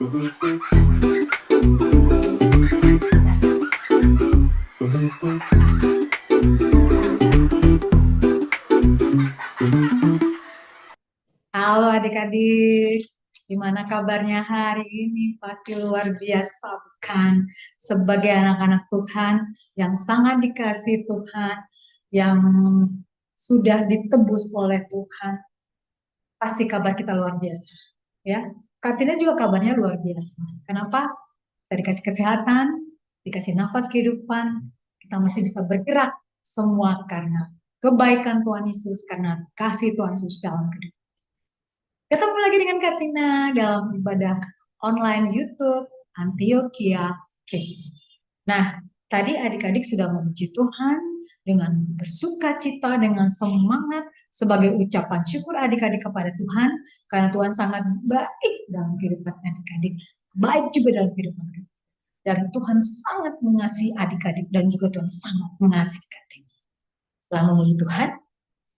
Halo adik-adik, gimana kabarnya hari ini? Pasti luar biasa bukan? Sebagai anak-anak Tuhan yang sangat dikasihi Tuhan, yang sudah ditebus oleh Tuhan, pasti kabar kita luar biasa. Ya, Kak Tina juga kabarnya luar biasa. Kenapa? Kita dikasih kesehatan, dikasih nafas kehidupan, kita masih bisa bergerak semua karena kebaikan Tuhan Yesus, karena kasih Tuhan Yesus dalam kehidupan. Ketemu lagi dengan Kak Tina dalam ibadah online YouTube Antioquia Kids. Nah, tadi adik-adik sudah memuji Tuhan dengan bersuka cita, dengan semangat sebagai ucapan syukur adik-adik kepada Tuhan, karena Tuhan sangat baik dalam kehidupan adik-adik, baik juga dalam kehidupan kita. Dan Tuhan sangat mengasihi adik-adik dan juga Tuhan sangat mengasihi Kak Tina. Setelah memuji Tuhan,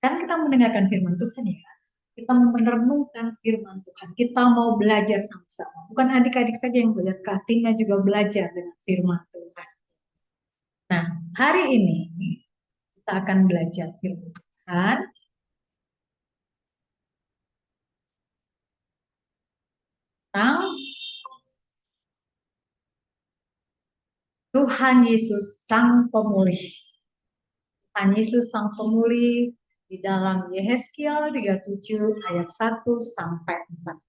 sekarang kita mendengarkan firman Tuhan ya. Kita merenungkan firman Tuhan. Kita mau belajar sama-sama. Bukan adik-adik saja yang belajar, Kak Tina juga belajar dengan firman Tuhan. Nah, hari ini kita akan belajar firman Tuhan tentang Tuhan Yesus Sang Pemulih. Tuhan Yesus Sang Pemulih di dalam Yehezkiel 37 ayat 1 sampai 4.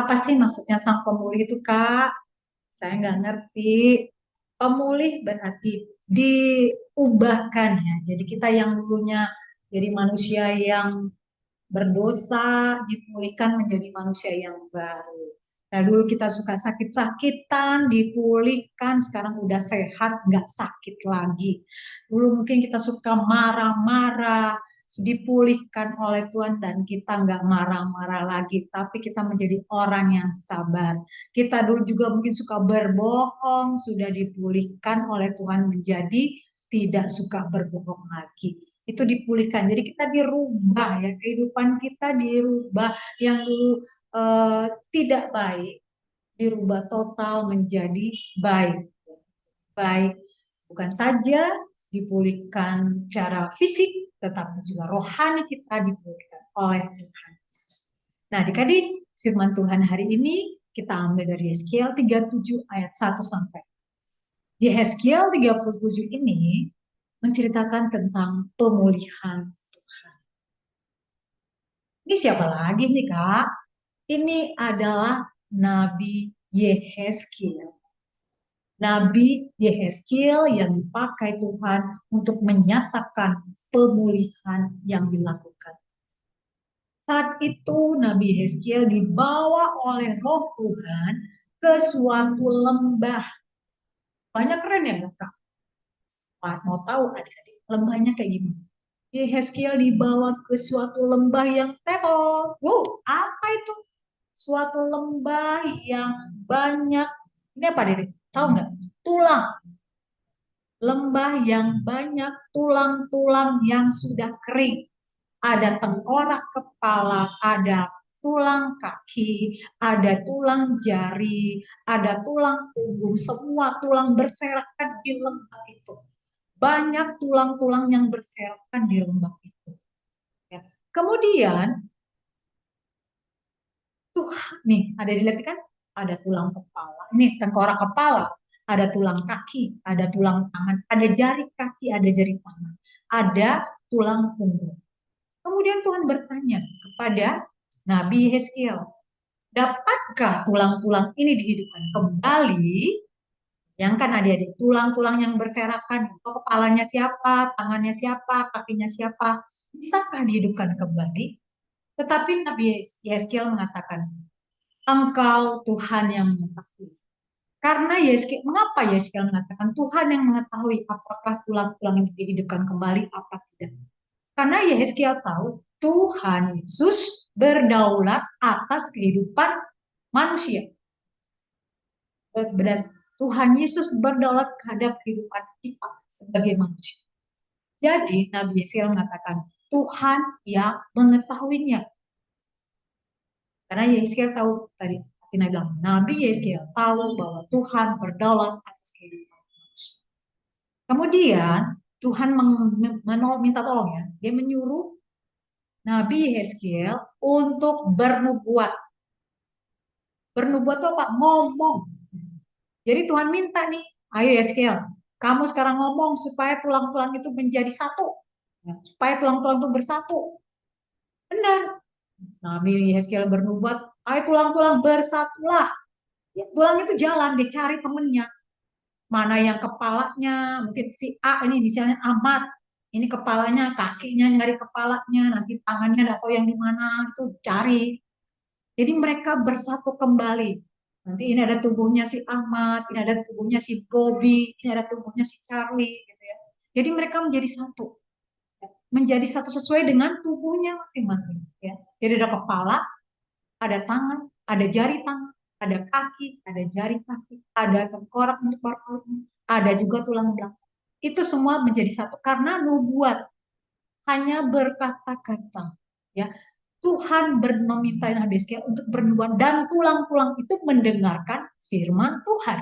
Apa sih maksudnya Sang Pemulih itu, Kak? Saya nggak ngerti. Pemulih berarti diubahkan ya. Jadi kita yang dulunya jadi manusia yang berdosa dipulihkan menjadi manusia yang baru. Nah dulu kita suka sakit-sakitan, dipulihkan, sekarang udah sehat, nggak sakit lagi. Dulu mungkin kita suka marah-marah, dipulihkan oleh Tuhan dan kita nggak marah-marah lagi, tapi kita menjadi orang yang sabar. Kita dulu juga mungkin suka berbohong, sudah dipulihkan oleh Tuhan menjadi tidak suka berbohong lagi. Itu dipulihkan. Jadi kita dirubah ya, kehidupan kita dirubah. Yang dulu tidak baik dirubah total menjadi baik. Baik bukan saja dipulihkan secara fisik, tetapi juga rohani kita dipulihkan oleh Tuhan Yesus. Nah, adik-adik, firman Tuhan hari ini kita ambil dari Yehezkiel 37 ayat 1 sampai. Yehezkiel 37 ini menceritakan tentang pemulihan Tuhan. Ini siapa lagi nih, Kak? Ini adalah Nabi Yehezkiel. Nabi Yehezkiel yang dipakai Tuhan untuk menyatakan pemulihan yang dilakukan. Saat itu Nabi Yehezkiel dibawa oleh Roh Tuhan ke suatu lembah. Banyak keren ya, Kak? Mau tahu adik-adik, lembahnya kayak gimana? Yehezkiel dibawa ke suatu lembah yang tetol. Wow, apa itu? Suatu lembah yang banyak, ini apa Dede? Tahu nggak? Tulang. Lembah yang banyak tulang-tulang yang sudah kering. Ada tengkorak kepala, ada tulang kaki, ada tulang jari, ada tulang punggung, semua tulang berserakan di lembah itu. Banyak tulang-tulang yang berserakan di lembah itu. Ya. Kemudian, nih ada dilihat kan? Ada tulang kepala, nih tengkorak kepala, ada tulang kaki, ada tulang tangan, ada jari kaki, ada jari tangan, ada tulang punggung. Kemudian Tuhan bertanya kepada Nabi Hezkiel, dapatkah tulang-tulang ini dihidupkan kembali? Yang kan adik-adik, tulang-tulang yang berserakan, atau kepalanya siapa, tangannya siapa, kakinya siapa, bisakah dihidupkan kembali? Tetapi Nabi Hezkiel mengatakan, Engkau Tuhan yang mengetahui. Karena Yeskel, mengapa Yeskel mengatakan Tuhan yang mengetahui apakah tulang-tulang itu dihidupkan kembali apa tidak? Karena Yeskel tahu Tuhan Yesus berdaulat atas kehidupan manusia. Berarti Tuhan Yesus berdaulat terhadap kehidupan kita sebagai manusia. Jadi Nabi Yeskel mengatakan Tuhan yang mengetahuinya. Karena Yeskel tahu tadi Tina bilang, Nabi Yeskiel tahu bahwa Tuhan berdaulat atas kehidupan manusia. Kemudian Tuhan minta tolong ya, dia menyuruh Nabi Yeskiel untuk bernubuat. Bernubuat itu apa? Ngomong. Jadi Tuhan minta nih, ayo Yeskiel, kamu sekarang ngomong supaya tulang-tulang itu menjadi satu. Ya, supaya tulang-tulang itu bersatu. Benar. Nabi Yeskiel bernubuat, ayo tulang-tulang bersatulah. Ya, tulang itu jalan, dia cari temennya. Mana yang kepalanya, mungkin si A ini misalnya Ahmad. Ini kepalanya, kakinya nyari kepalanya, nanti tangannya nggak tahu yang di mana, itu cari. Jadi mereka bersatu kembali. Nanti ini ada tubuhnya si Ahmad, ini ada tubuhnya si Bobby, ini ada tubuhnya si Charlie, gitu ya. Jadi mereka menjadi satu, menjadi satu sesuai dengan tubuhnya masing-masing. Ya. Jadi ada kepala, ada tangan, ada jari tangan, ada kaki, ada jari kaki, ada tengkorak untuk paru-paru, ada juga tulang belakang. Itu semua menjadi satu karena nubuat hanya berkata-kata. Ya, Tuhan meminta Nabi Yeskiel untuk bernubuat dan tulang-tulang itu mendengarkan firman Tuhan.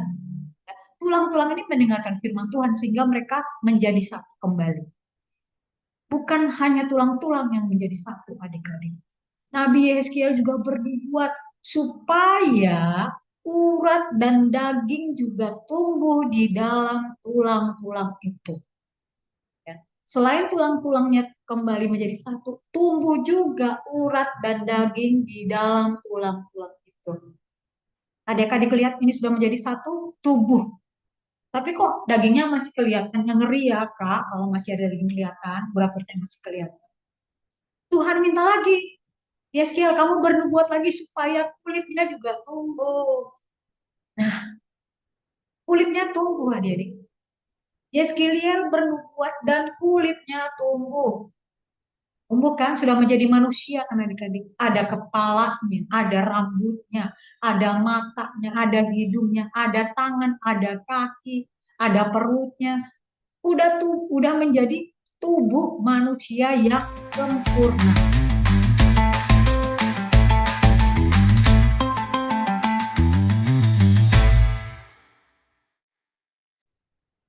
Tulang-tulang ini mendengarkan firman Tuhan sehingga mereka menjadi satu kembali. Bukan hanya tulang-tulang yang menjadi satu adik-adik. Nabi Yeskiel juga bernubuat supaya urat dan daging juga tumbuh di dalam tulang-tulang itu. Ya. Selain tulang-tulangnya kembali menjadi satu, tumbuh juga urat dan daging di dalam tulang-tulang itu. Adik-adik lihat ini sudah menjadi satu tubuh. Tapi kok dagingnya masih kelihatan, yang ngeri ya Kak, kalau masih ada daging kelihatan, urat-uratnya masih kelihatan. Tuhan minta lagi, Yeskiel kamu bernubuat lagi supaya kulitnya juga tumbuh. Nah, kulitnya tumbuh adik-adik. Yeskiel bernubuat dan kulitnya tumbuh. Tumbuh kan sudah menjadi manusia kan adik-adik. Ada kepalanya, ada rambutnya, ada matanya, ada hidungnya, ada tangan, ada kaki, ada perutnya. Udah menjadi tubuh manusia yang sempurna.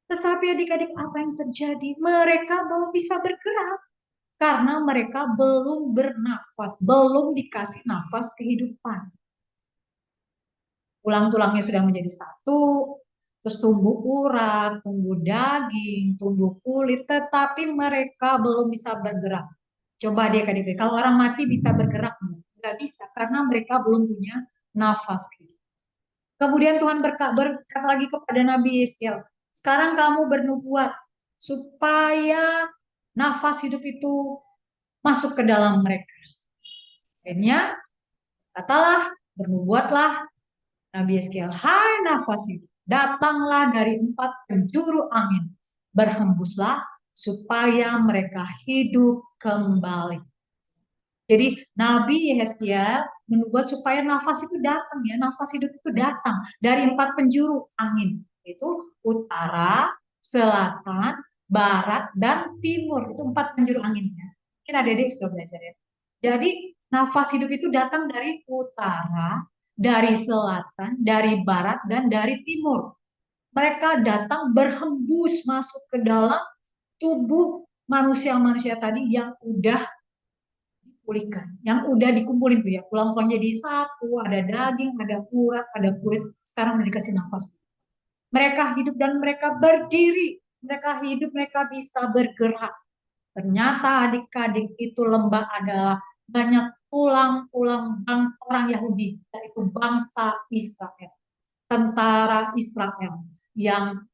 Tetapi adik-adik apa yang terjadi? Mereka belum bisa bergerak karena mereka belum bernafas, belum dikasih nafas kehidupan. Tulang-tulangnya sudah menjadi satu, terus tumbuh urat, tumbuh daging, tumbuh kulit, tetapi mereka belum bisa bergerak. Coba adik-adik, kalau orang mati bisa bergerak? Nggak bisa, karena mereka belum punya nafas. Kemudian Tuhan berkata lagi kepada Nabi Yeskiel, sekarang kamu bernubuat supaya nafas hidup itu masuk ke dalam mereka. Akhirnya katalah, bernubuatlah Nabi Yeskiel, hai nafas hidup, datanglah dari 4 penjuru angin, berhembuslah supaya mereka hidup kembali. Jadi Nabi Yeskiel menubuat supaya nafas itu datang ya, nafas hidup itu datang dari 4 penjuru angin, itu utara, selatan, barat, dan timur. Itu 4 penjuru anginnya. Mungkin adik-adik sudah belajar ya. Jadi nafas hidup itu datang dari utara, dari selatan, dari barat, dan dari timur. Mereka datang berhembus masuk ke dalam tubuh manusia-manusia tadi yang udah dipulihkan, yang udah dikumpulin tuh ya, tulang-tulang jadi satu, ada daging, ada urat, ada kulit, sekarang udah dikasih nafas. Mereka hidup dan mereka berdiri, mereka hidup, mereka bisa bergerak. Ternyata adik-adik itu lembah adalah banyak tulang-tulang bangsa orang Yahudi, yaitu bangsa Israel, tentara Israel yang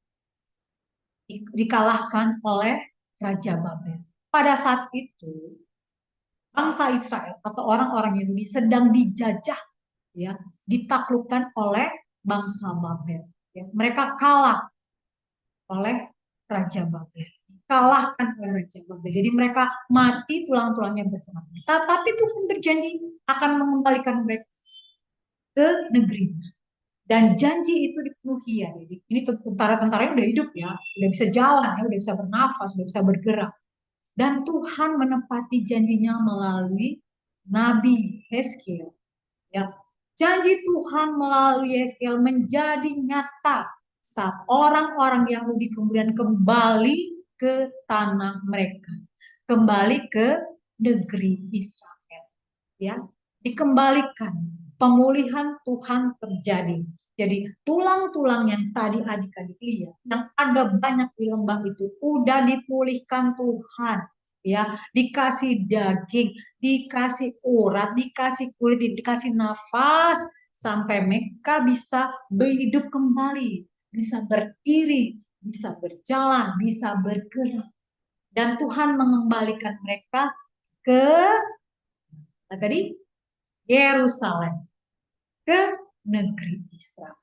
dikalahkan oleh Raja Babel. Pada saat itu bangsa Israel atau orang-orang Yahudi sedang dijajah, ya, ditaklukkan oleh bangsa Babel. Ya. Mereka kalah oleh Raja Babel, dikalahkan oleh Raja Babel. Jadi mereka mati, tulang-tulangnya bersama. Tetapi Tuhan berjanji akan mengembalikan mereka ke negerinya. Dan janji itu dipenuhi ya. Jadi ini tentara-tentaranya udah hidup ya, udah bisa jalan ya, udah bisa bernafas, udah bisa bergerak. Dan Tuhan menepati janjinya melalui Nabi Yeskiel. Ya, Janji Tuhan melalui Yeskiel menjadi nyata saat orang-orang Yahudi kemudian kembali ke tanah mereka, kembali ke negeri Israel, ya, dikembalikan, pemulihan Tuhan terjadi. Jadi tulang-tulang yang tadi adik-adik lihat, yang ada banyak di lembah itu, udah dipulihkan Tuhan, ya, dikasih daging, dikasih urat, dikasih kulit, dikasih nafas, sampai mereka bisa berhidup kembali, bisa berdiri, bisa berjalan, bisa bergerak. Dan Tuhan mengembalikan mereka ke tadi Yerusalem, ke negeri Israel.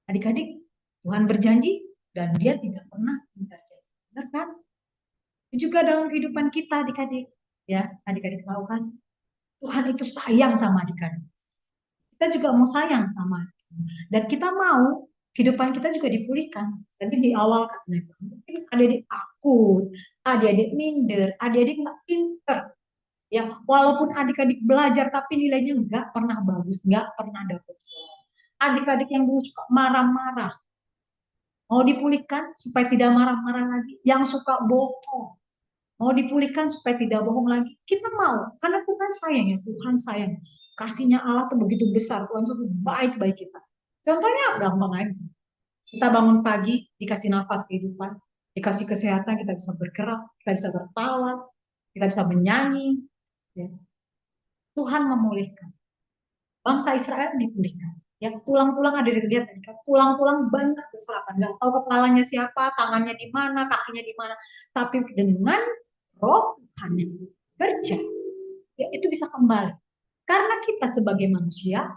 Adik-adik, Tuhan berjanji dan dia tidak pernah ingkar janji. Benar kan? Itu juga dalam kehidupan kita adik-adik. Ya, adik-adik tahu kan? Tuhan itu sayang sama adik-adik. Kita juga mau sayang sama adik-adik. Dan kita mau kehidupan kita juga dipulihkan. Tadi di awal katanya, mungkin adik-adik takut, adik-adik minder, adik-adik nggak pinter. Ya, walaupun adik-adik belajar tapi nilainya nggak pernah bagus, nggak pernah dapet juara. Adik-adik yang dulu suka marah-marah, mau dipulihkan supaya tidak marah-marah lagi. Yang suka bohong, mau dipulihkan supaya tidak bohong lagi. Kita mau, karena Tuhan sayang ya, Tuhan sayang. Kasihnya Allah tuh begitu besar, Tuhan tuh baik-baik kita. Contohnya gampang aja. Kita bangun pagi, dikasih nafas kehidupan, dikasih kesehatan, kita bisa bergerak, kita bisa bertawa, kita bisa menyanyi. Ya. Tuhan memulihkan. Bangsa Israel dipulihkan. Ya, tulang-tulang ada dilihat tadi kan, tulang-tulang banyak berserakan, nggak tahu kepalanya siapa, tangannya di mana, kakinya di mana, tapi dengan roh Tuhan yang bekerja, ya itu bisa kembali. Karena kita sebagai manusia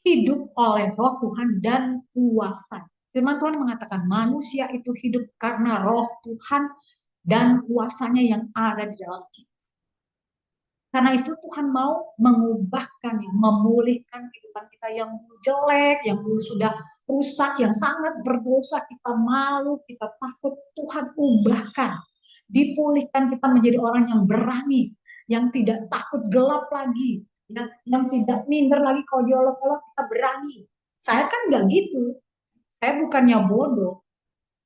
hidup oleh roh Tuhan dan kuasa. Firman Tuhan mengatakan manusia itu hidup karena roh Tuhan dan kuasanya yang ada di dalam kita. Karena itu Tuhan mau mengubahkan, yang memulihkan kehidupan kita yang jelek, yang dulu sudah rusak, yang sangat berdosa, kita malu, kita takut, Tuhan ubahkan. Dipulihkan kita menjadi orang yang berani, yang tidak takut gelap lagi, yang tidak minder lagi kalau diolok-olok kita berani. Saya kan nggak gitu, saya bukannya bodoh,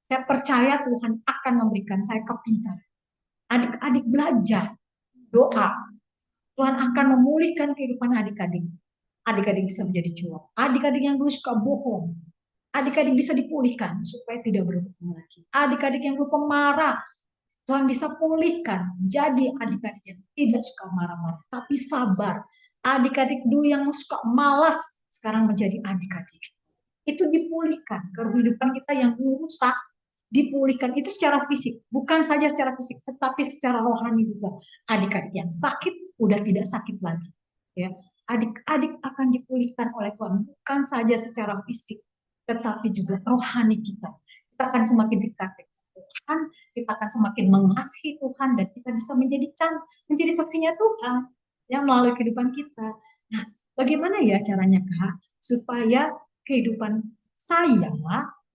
saya percaya Tuhan akan memberikan saya kepintaran. Adik-adik belajar, doa, Tuhan akan memulihkan kehidupan adik-adik. Adik-adik bisa menjadi cuap. Adik-adik yang dulu suka bohong. Adik-adik bisa dipulihkan supaya tidak berbohong lagi. Adik-adik yang dulu pemarah, Tuhan bisa pulihkan. Jadi adik-adik yang tidak suka marah-marah, tapi sabar. Adik-adik dulu yang suka malas, sekarang menjadi adik-adik. Itu dipulihkan. Kehidupan kita yang rusak, dipulihkan. Itu secara fisik. Bukan saja secara fisik, tetapi secara rohani juga. Adik-adik yang sakit, udah tidak sakit lagi. Ya, adik-adik akan dipulihkan oleh Tuhan. Bukan saja secara fisik, tetapi juga rohani kita. Kita akan semakin dekat dengan Tuhan, kita akan semakin mengasihi Tuhan, dan kita bisa menjadi saksinya Tuhan yang melalui kehidupan kita. Nah, bagaimana ya caranya Kak supaya kehidupan saya,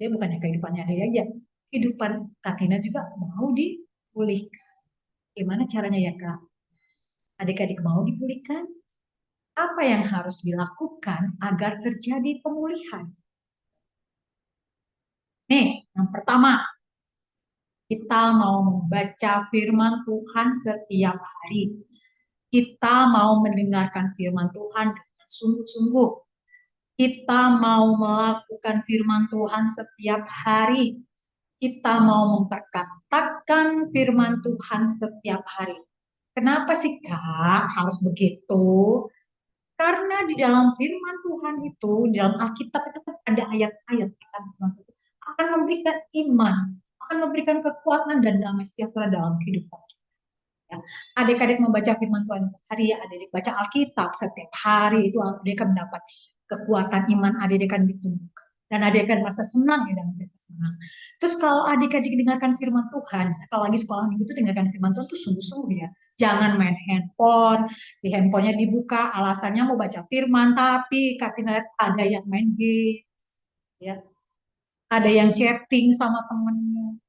ya bukannya kehidupannya dia aja, kehidupan Kak Tina juga mau dipulihkan. Gimana caranya ya Kak? Adik-adik mau dipulihkan? Apa yang harus dilakukan agar terjadi pemulihan? Nih, yang pertama, kita mau membaca firman Tuhan setiap hari. Kita mau mendengarkan firman Tuhan dengan sungguh-sungguh. Kita mau melakukan firman Tuhan setiap hari. Kita mau memperkatakan firman Tuhan setiap hari. Kenapa sih Kak harus begitu? Karena di dalam firman Tuhan itu, di dalam Alkitab itu kan ada ayat-ayat firman Tuhan akan memberikan iman, akan memberikan kekuatan dan damai sejahtera dalam kehidupan kita. Ya. Adik-adik membaca firman Tuhan hari ya, adik-adik baca Alkitab setiap hari itu adik akan mendapat kekuatan iman, adik-adik akan ditumbuhkan. Dan adik akan merasa senang ya dan merasa senang. Terus kalau adik-adik dengarkan firman Tuhan, kalau lagi sekolah minggu itu dengarkan firman Tuhan tuh sungguh-sungguh ya. Jangan main handphone, di handphonenya dibuka, alasannya mau baca firman, tapi Katina lihat ada yang main game, ya, ada yang chatting sama temennya.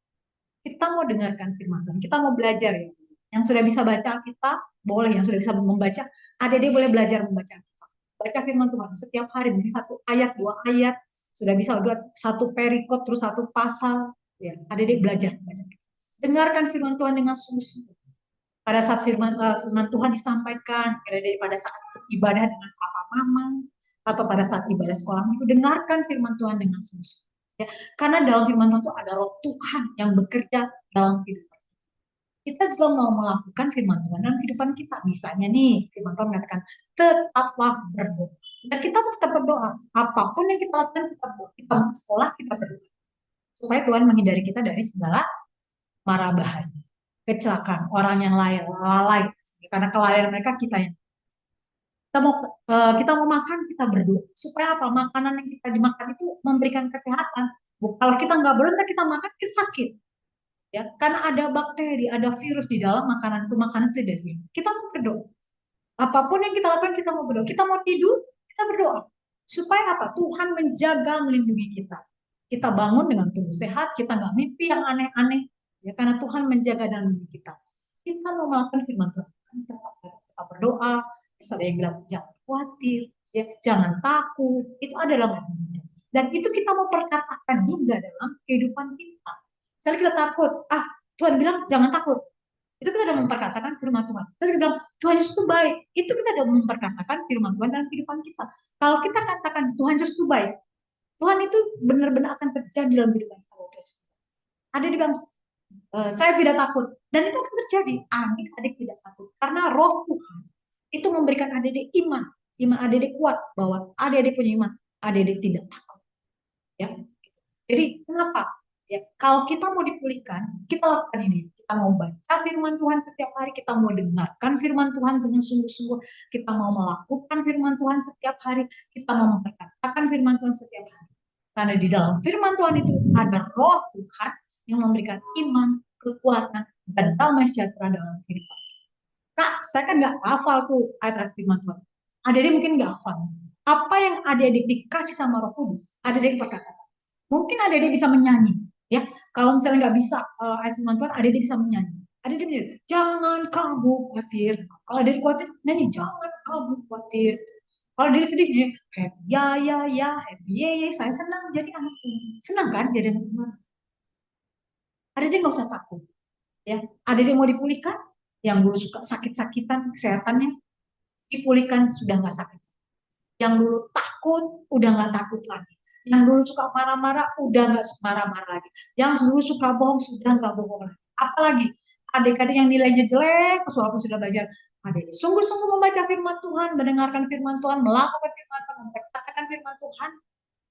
Kita mau dengarkan firman Tuhan, kita mau belajar ya. Yang sudah bisa baca kita boleh, yang sudah bisa membaca, adik-adik boleh belajar membaca Alkitab. baca firman Tuhan setiap hari, mungkin 1 ayat, 2 ayat, sudah bisa udah 1 perikop, terus 1 pasal. Ya, adik-adik belajar baca. Dengarkan firman Tuhan dengan sungguh-sungguh. Pada saat firman Tuhan disampaikan, adik-adik pada saat ibadah dengan papa mama, atau pada saat ibadah sekolah minggu, dengarkan firman Tuhan dengan sungguh-sungguh. Ya, karena dalam firman Tuhan itu ada roh Tuhan yang bekerja dalam kehidupan. Kita juga mau melakukan firman Tuhan dalam kehidupan kita. Misalnya nih, firman Tuhan mengatakan, tetaplah berdoa. Dan kita tetap berdoa. Apapun yang kita lakukan, kita berdoa. Kita mau ke sekolah, kita berdoa. Supaya Tuhan menghindari kita dari segala mara bahaya. Kecelakaan, orang yang lalai. Karena kelalaian mereka kita yang kita mau makan, kita berdoa. Supaya apa? Makanan yang kita dimakan itu memberikan kesehatan. Kalau kita nggak berdoa, kita makan, kita sakit. Ya, karena ada bakteri, ada virus di dalam makanan itu tidak sih. Kita mau berdoa. Apapun yang kita lakukan, kita mau berdoa. Kita mau tidur, kita berdoa. Supaya apa? Tuhan menjaga, melindungi kita. Kita bangun dengan tubuh sehat, kita nggak mimpi yang aneh-aneh. Ya, karena Tuhan menjaga dan melindungi kita. Kita mau melakukan firman Tuhan. Kita berdoa. Terus ada yang bilang, jangan khawatir, ya, jangan takut. Itu adalah bagian. Dan itu kita mau perkatakan juga dalam kehidupan kita. Misalnya kita takut, Tuhan bilang jangan takut. Itu kita sudah memperkatakan firman Tuhan. Terus kita bilang, Tuhan Yesus itu baik. Itu kita sudah memperkatakan firman Tuhan dalam kehidupan kita. Kalau kita katakan Tuhan Yesus itu baik, Tuhan itu benar-benar akan terjadi dalam kehidupan kita. Ada di bilang, saya tidak takut. Dan itu akan terjadi. Adik-adik tidak takut. Karena roh Tuhan itu memberikan adik-adik iman. Iman adik-adik kuat. Bahwa adik-adik punya iman. Adik-adik tidak takut. Ya. Jadi kenapa? Ya, kalau kita mau dipulihkan, kita lakukan ini. Kita mau baca firman Tuhan setiap hari, kita mau dengarkan firman Tuhan dengan sungguh-sungguh, kita mau melakukan firman Tuhan setiap hari, kita mau memperkatakan firman Tuhan setiap hari. Karena di dalam firman Tuhan itu ada roh Tuhan yang memberikan iman, kekuatan, dan damai sejahtera dalam kehidupan. Kak, saya kan nggak hafal tuh ayat-ayat firman Tuhan. Adik-adik mungkin nggak hafal. Apa yang adik-adik dikasih sama Roh Kudus, adik-adik perkatakan. Mungkin adik-adik bisa menyanyi, ya. Kalau misalnya nggak bisa ayat firman Tuhan, adik-adik bisa menyanyi. Adik-adik menyanyi, jangan kamu khawatir. Kalau adik-adik khawatir, nyanyi, jangan kamu khawatir. Kalau diri sedih, happy, ya, happy, ye, saya senang jadi anak Tuhan. Senang kan jadi anak Tuhan? Adik-adik nggak usah takut. Ya, adik-adik mau dipulihkan, yang dulu suka sakit-sakitan kesehatannya, dipulihkan sudah nggak sakit. Yang dulu takut, udah nggak takut lagi. Yang dulu suka marah-marah, udah nggak marah-marah lagi. Yang dulu suka bohong, sudah nggak bohong lagi. Apalagi adik-adik yang nilainya jelek, walaupun sudah belajar, adik-adik sungguh-sungguh membaca firman Tuhan, mendengarkan firman Tuhan, melakukan firman Tuhan, memperkatakan firman Tuhan.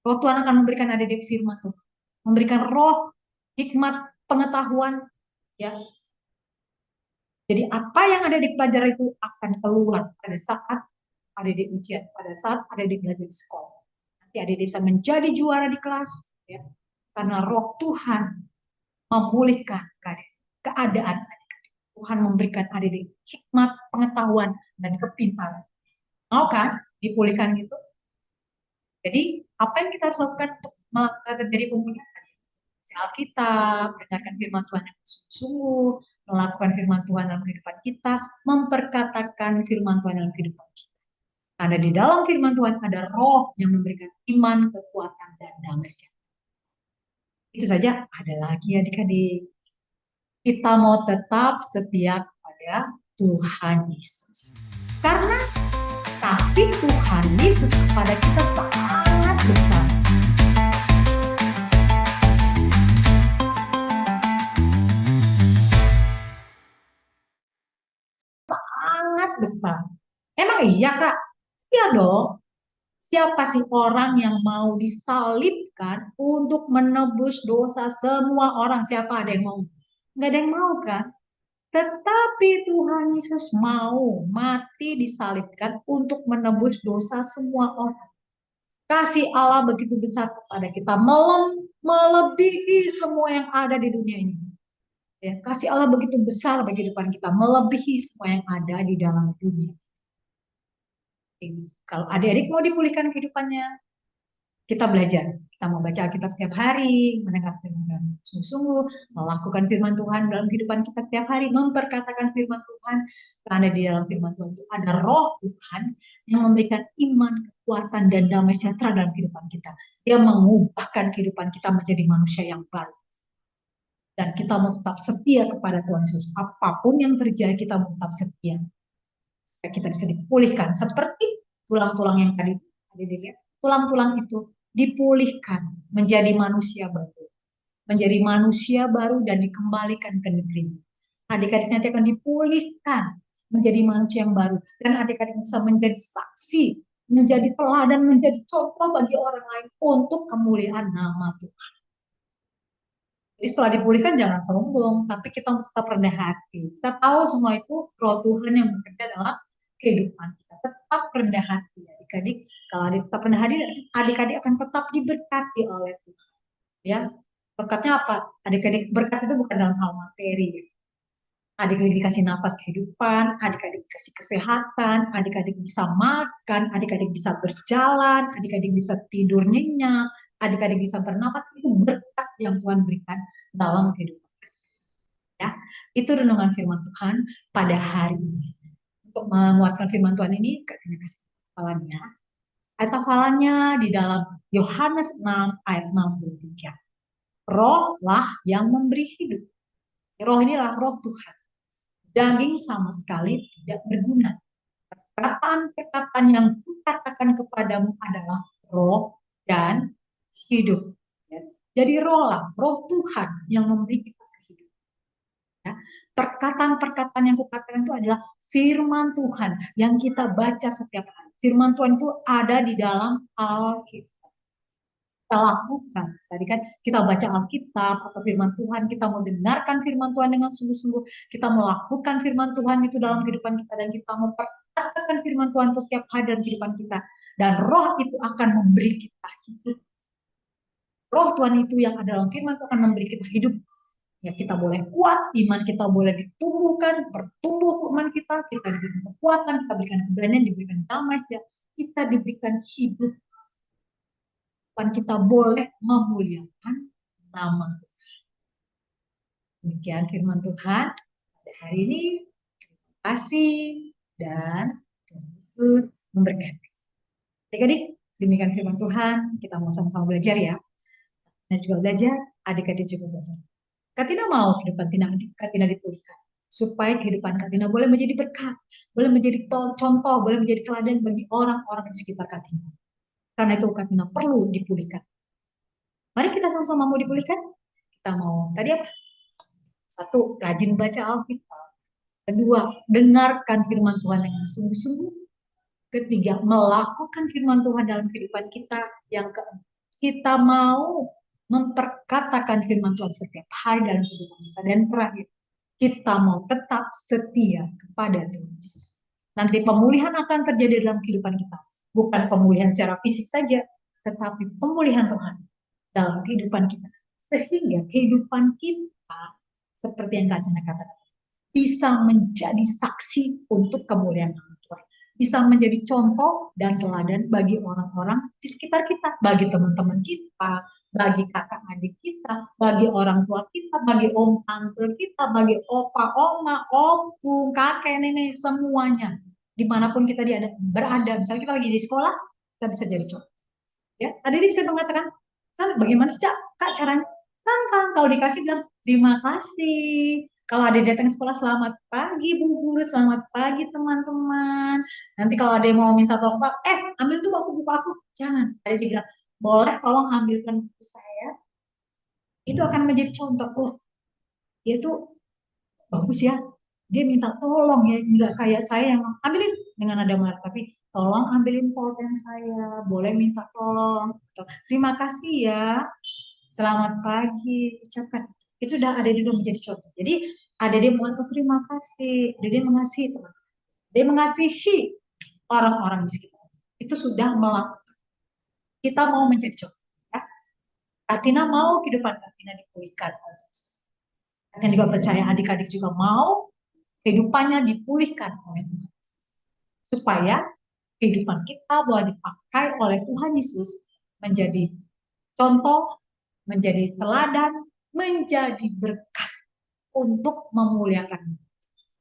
Roh Tuhan akan memberikan adik-adik firman Tuhan, memberikan roh, hikmat, pengetahuan, ya. Jadi apa yang ada di pelajaran itu akan keluar pada saat adik-adik ujian, pada saat adik-adik belajar di sekolah. Nanti adik-adik bisa menjadi juara di kelas, ya. Karena roh Tuhan memulihkan keadaan adik-adik. Tuhan memberikan adik-adik hikmat, pengetahuan, dan kepintaran. Mau kan dipulihkan gitu? Jadi apa yang kita harus lakukan untuk melakukan terjadi pemulihan? Baca Alkitab, dengarkan firman Tuhan yang sungguh-sungguh, melakukan firman Tuhan dalam kehidupan kita, memperkatakan firman Tuhan dalam kehidupan kita. Karena di dalam firman Tuhan ada roh yang memberikan iman, kekuatan, dan damai sejahtera. Itu saja. Ada lagi adik-adik. Kita mau tetap setia kepada Tuhan Yesus. Karena kasih Tuhan Yesus kepada kita sangat besar. Sangat besar. Emang iya, Kak? Iya dong. Siapa sih orang yang mau disalibkan untuk menebus dosa semua orang? Siapa ada yang mau? Nggak ada yang mau kan? Tetapi Tuhan Yesus mau mati disalibkan untuk menebus dosa semua orang. Kasih Allah begitu besar kepada kita, melebihi semua yang ada di dunia ini. Ya, kasih Allah begitu besar bagi kehidupan kita, melebihi semua yang ada di dalam dunia. Kalau adik-adik mau dipulihkan kehidupannya, kita belajar. Kita membaca Alkitab setiap hari, mendengar firman Tuhan sungguh-sungguh, melakukan firman Tuhan dalam kehidupan kita setiap hari, memperkatakan firman Tuhan. Karena di dalam firman Tuhan itu ada roh Tuhan yang memberikan iman, kekuatan, dan damai sejahtera dalam kehidupan kita. Dia mengubahkan kehidupan kita menjadi manusia yang baru. Dan kita mau tetap setia kepada Tuhan Yesus. Apapun yang terjadi, kita mau tetap setia. Kita bisa dipulihkan seperti tulang-tulang yang tadi dilihat. Tulang-tulang itu dipulihkan menjadi manusia baru, menjadi manusia baru dan dikembalikan ke negeri. Adik-adik nanti akan dipulihkan menjadi manusia yang baru, dan adik-adik bisa menjadi saksi, menjadi teladan, menjadi contoh bagi orang lain untuk kemuliaan nama Tuhan. Jadi setelah dipulihkan jangan sombong, tapi kita tetap rendah hati. Kita tahu semua itu roh Tuhan yang bekerja dalam kehidupan kita. Tetap rendah hati adik-adik. Kalau adik tetap rendah hati, adik-adik akan tetap diberkati oleh Tuhan. Ya, berkatnya apa? Adik-adik berkat itu bukan dalam hal materi. Adik-adik dikasih nafas kehidupan, adik-adik dikasih kesehatan, adik-adik bisa makan, adik-adik bisa berjalan, adik-adik bisa tidur nyenyak, adik-adik bisa bernapas. Itu berkat yang Tuhan berikan dalam kehidupan. Ya, itu renungan firman Tuhan pada hari ini. Untuk menguatkan firman Tuhan ini, Kak Tina kasih hafalannya. Ayat hafalannya di dalam Yohanes 6 ayat 63. Rohlah yang memberi hidup. Roh inilah roh Tuhan. Daging sama sekali tidak berguna. Perkataan-perkataan yang kukatakan kepadamu adalah roh dan hidup. Ya. Jadi roh Tuhan yang memberi kita kehidupan. Ya. Perkataan-perkataan yang kukatakan itu adalah firman Tuhan yang kita baca setiap hari. Firman Tuhan itu ada di dalam Alkitab. Kita lakukan. Tadi kan kita baca Alkitab atau firman Tuhan, kita mau dengarkan firman Tuhan dengan sungguh-sungguh, kita melakukan firman Tuhan itu dalam kehidupan kita, dan kita memperkatakan firman Tuhan itu setiap hari dalam kehidupan kita. Dan roh itu akan memberi kita hidup. Roh Tuhan itu yang ada dalam firman itu akan memberi kita hidup. Ya, kita boleh kuat, iman kita boleh ditumbuhkan, bertumbuh iman kita diberikan kekuatan, kita diberikan keberanian, diberikan damai, kita diberikan hidup. Dan kita boleh memuliakan nama. Demikian firman Tuhan pada hari ini. Terima kasih dan Tuhan Yesus memberkati. Adik-adik, demikian firman Tuhan. Kita mau sama-sama belajar ya. Nah, juga belajar, adik-adik juga belajar. Katina mau kehidupan Katina dipulihkan. Supaya kehidupan Katina boleh menjadi berkat, boleh menjadi contoh, boleh menjadi teladan bagi orang-orang di sekitar Katina. Karena itu Katina perlu dipulihkan. Mari kita sama-sama mau dipulihkan. Kita mau tadi apa? Satu, rajin baca Alkitab. Kedua, dengarkan firman Tuhan dengan sungguh-sungguh. Ketiga, melakukan firman Tuhan dalam kehidupan kita. Yang keempat, kita mau memperkatakan firman Tuhan setiap hari dalam kehidupan kita. Dan terakhir, kita mau tetap setia kepada Tuhan Yesus. Nanti pemulihan akan terjadi dalam kehidupan kita. Bukan pemulihan secara fisik saja, tetapi pemulihan Tuhan dalam kehidupan kita. Sehingga kehidupan kita, seperti yang Katina katakan, bisa menjadi saksi untuk kemuliaan nama Tuhan. Bisa menjadi contoh dan teladan bagi orang-orang di sekitar kita, bagi teman-teman kita, bagi kakak adik kita, bagi orang tua kita, bagi om tante kita, bagi opa, oma, opung, kakek, nenek, semuanya. Dimanapun kita berada, misalnya kita lagi di sekolah, kita bisa jadi contoh. Ya, tadi dia bisa mengatakan, bagaimana sih Kak caranya? Gampang, kalau dikasih bilang terima kasih. Kalau ada datang ke sekolah, selamat pagi Bu Guru, selamat pagi teman-teman. Nanti kalau ada yang mau minta tolong, Pak, ambil tuh buku aku. Jangan. Ada dia bilang, boleh tolong ambilkan buku saya. Itu akan menjadi contoh. Oh, dia tuh bagus ya. Dia minta tolong ya, nggak kayak saya yang ambilin dengan nada marah, tapi tolong ambilin pulpen saya, boleh minta tolong. Atau, terima kasih ya, selamat pagi, ucapkan. Itu udah ada dia menjadi contoh. Jadi ada dia mengaku terima kasih, ada dia mengasihi teman, dia mengasihi orang-orang di sekitar. Itu sudah melakukan. Kita mau menjadi contoh. Ya. Katina mau kehidupan Katina dipulihkan. Katina juga percaya adik-adik juga mau kehidupannya dipulihkan oleh Tuhan. Supaya kehidupan kita boleh dipakai oleh Tuhan Yesus menjadi contoh, menjadi teladan, menjadi berkat untuk memuliakan.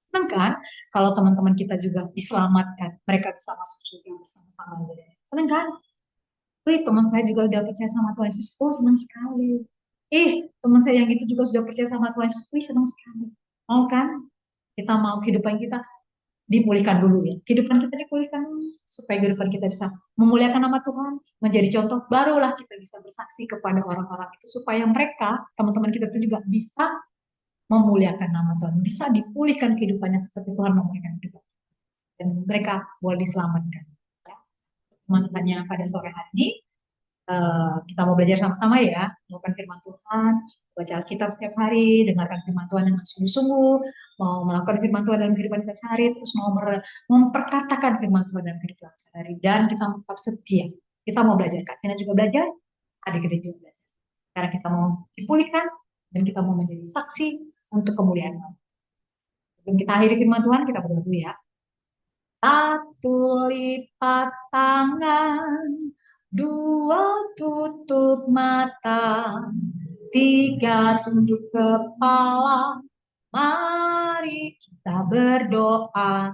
Senang kan kalau teman-teman kita juga diselamatkan, mereka bisa masuk surga bersama-sama. Senang kan? Wih, teman saya juga udah percaya sama Tuhan Yesus. Oh, senang sekali. Teman saya yang itu juga sudah percaya sama Tuhan Yesus. Wih, senang sekali. Mau kan? Kita mau kehidupan kita dipulihkan dulu ya. Kehidupan kita dipulihkan dulu, supaya kehidupan kita bisa memuliakan nama Tuhan, menjadi contoh, barulah kita bisa bersaksi kepada orang-orang itu supaya mereka, teman-teman kita itu juga bisa memuliakan nama Tuhan, bisa dipulihkan kehidupannya seperti Tuhan memulihkan kehidupan dan mereka boleh diselamatkan. Ya. Teman-temannya pada sore hari ini kita mau belajar sama-sama ya, melakukan firman Tuhan, baca Alkitab setiap hari, dengarkan firman Tuhan dengan sungguh-sungguh, mau melakukan firman Tuhan dalam kehidupan kita sehari, terus mau memperkatakan firman Tuhan dalam kehidupan sehari, dan kita tetap setia. Kita mau belajar, Kak Tina juga belajar, adik-adik juga belajar. Karena kita mau dipulihkan, dan kita mau menjadi saksi untuk kemuliaan Allah. Sebelum kita akhiri firman Tuhan, kita berdoa dulu ya. Satu lipat tangan, dua tutup mata, tiga tunduk kepala. Mari kita berdoa.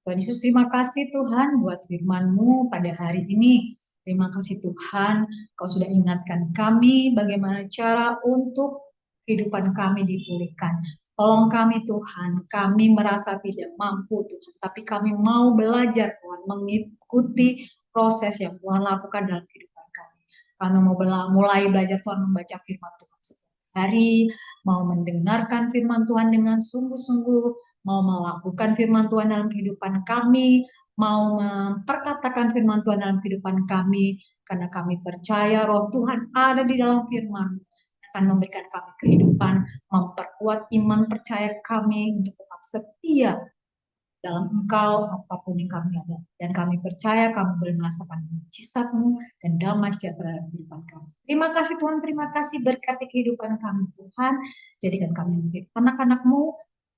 Tuhan Yesus, terima kasih Tuhan buat firman-Mu pada hari ini. Terima kasih Tuhan, Kau sudah ingatkan kami bagaimana cara untuk kehidupan kami dipulihkan. Tolong kami Tuhan, kami merasa tidak mampu Tuhan, tapi kami mau belajar Tuhan, mengikuti proses yang Tuhan lakukan dalam kehidupan kami. Kami mau mulai belajar Tuhan membaca firman Tuhan setiap hari, mau mendengarkan firman Tuhan dengan sungguh-sungguh, mau melakukan firman Tuhan dalam kehidupan kami, mau memperkatakan firman Tuhan dalam kehidupan kami, karena kami percaya roh Tuhan ada di dalam firman akan memberikan kami kehidupan, memperkuat iman percaya kami untuk tetap setia dalam Engkau apapun yang kami ada. Dan kami percaya kami boleh merasakan mujizat-Mu dan damai sejahtera dalam kehidupan kami. Terima kasih Tuhan, terima kasih berkati kehidupan kami Tuhan. Jadikan kami menjadi anak-anak-Mu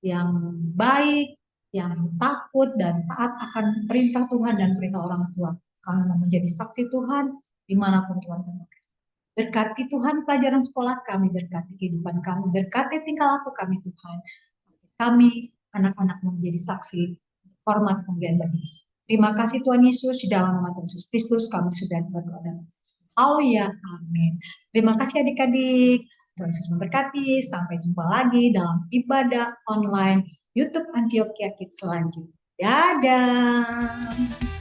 yang baik, yang takut dan taat akan perintah Tuhan dan perintah orang tua. Kami mau menjadi saksi Tuhan dimanapun Tuhan tempatkan. Berkati Tuhan pelajaran sekolah kami, berkati kehidupan kami, berkati tingkah laku kami Tuhan. Kami anak-anak menjadi saksi hormat kemuliaan bagi. Terima kasih Tuhan Yesus, di dalam nama Tuhan Yesus Kristus kami sudah berdoa dan haleluya, amin. Terima kasih adik-adik. Tuhan Yesus memberkati. Sampai jumpa lagi dalam ibadah online YouTube Antioquia Kids selanjutnya. Dadah.